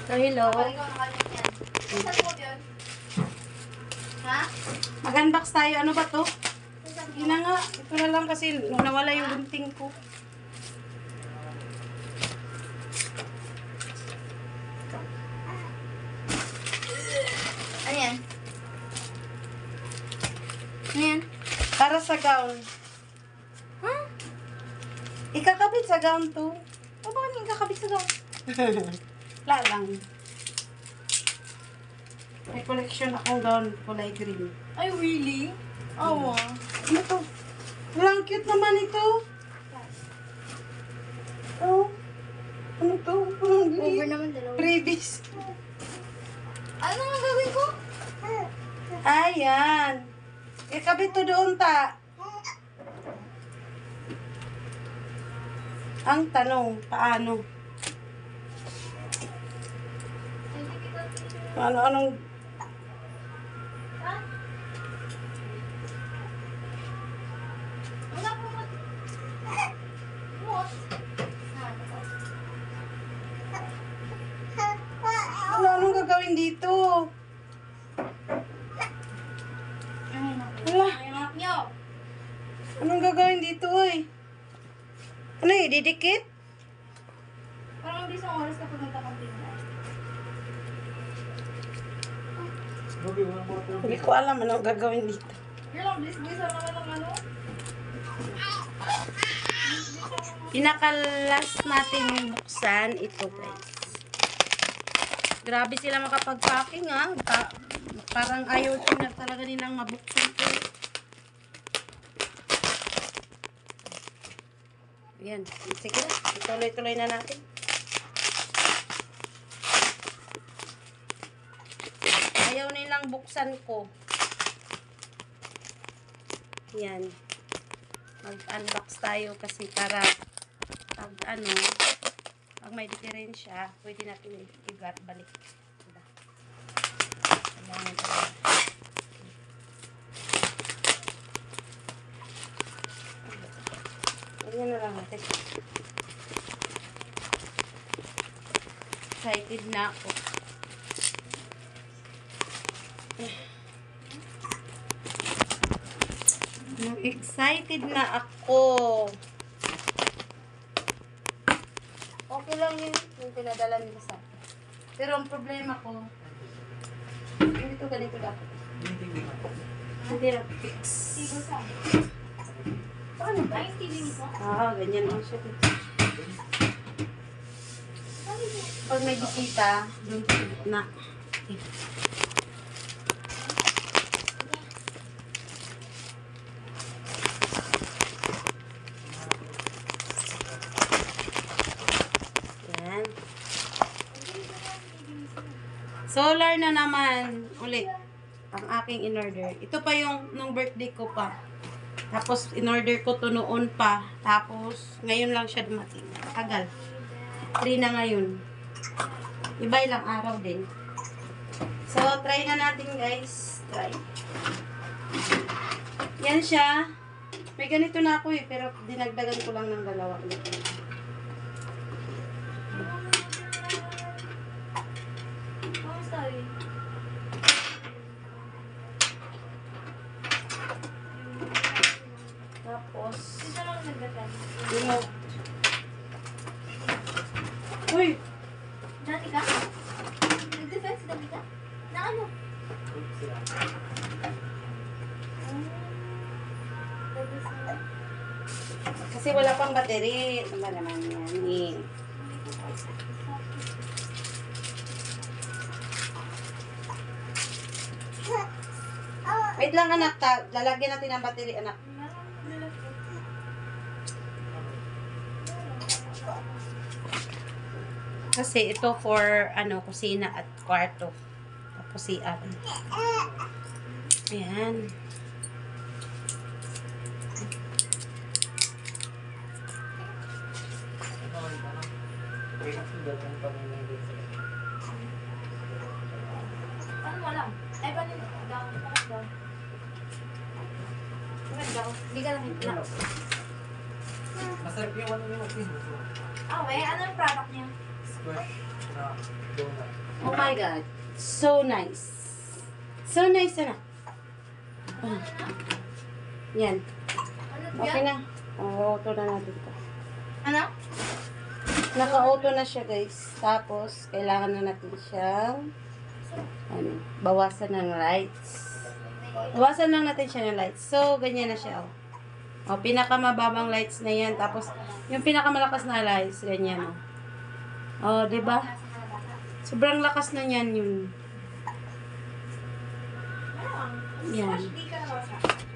Oh, hello. Ha? Mag-unbox tayo. Ano ba to? Hindi na nga. Ito na lang kasi nawala yung gunting ko. Ano yan? Ano yan? Para sa gown. Huh? Ikakabit sa gown to. O bakit yung kakabit sa gown? Wala lang. May collection akong gown kulay green. Ay, really? Awa. Ano to? Walang cute naman ito. Oh. Ano to? Parang Over green. naman dalawa. Previous. Ano nga gagawin ko? Ayan. Ikabit to doon ta. Ang tanong, paano? Anong Wala po mo. anong gagawin dito? Wala. Ay, anak nyo. Anong gagawin dito eh? Ano eh, didikit? Parang mabilis ang oras kapag nagkakamping na. Hindi ko alam anong gagawin dito. Yun lang, bilis-bilis naman ang ano. Pinakalas natin buksan ito guys. Grabe sila makapag-packing ha. Parang ayaw na talaga nilang mabuksan ito. Yan. Sige na. Ituloy-tuloy na natin. Ayaw nilang buksan ko. Yan. Mag-unbox tayo kasi para pag ano, pag may diferensya, pwede natin balik. Diba? Kailangan talaga. Ganyan na lang natin. Excited na ako. Excited na ako. Okay lang yun yung pinadala nila sa akin. Pero ang problema ko, hindi ito ganito dapat. Hindi na fix. Tigo sa. Paano ba? Ay, TV nito? Ganyan lang siya. Pag may bisita, doon sa gitna. Yan. Solar na naman ulit ang aking in-order. Ito pa yung nung birthday ko pa. Tapos in-order ko to noon pa. Tapos ngayon lang siya dumating. Tagal. 3 na ngayon. Iba ilang araw din. So, try na natin guys. Try. Yan siya. May ganito na ako eh. Pero dinagdagan ko lang ng 2 ulit. Kamusta eh? Tapos, Dito lang nagdagan. remote. Uy! Dati ka? Nag-defense dati ka? Na ano? Kasi wala pang battery. Ano ba naman yan eh. Wait lang anak. Lalagyan natin ang battery anak. Kasi ito for ano, kusina at kwarto. Tapos CR. Ayan. Paano mo alam? Ay, paano yung down? Paano down? Paano down? Hindi ka lang hintla. Masarap yung ano yung Ah, may ano yung product niya? squash. sa donut. Oh my God. So nice. So nice na. Ah. Yan. Ano Okay yan? na. Auto na natin ito. Ano? Naka-auto na siya, guys. Tapos, kailangan na natin siyang bawasan ng lights. Bawasan lang natin siya ng lights. So, ganyan na siya, oh. O, pinakamababang lights na yan. Tapos, yung pinakamalakas na lights, ganyan, oh. O, diba? Sobrang lakas na yan yun. Yan. Hindi ka na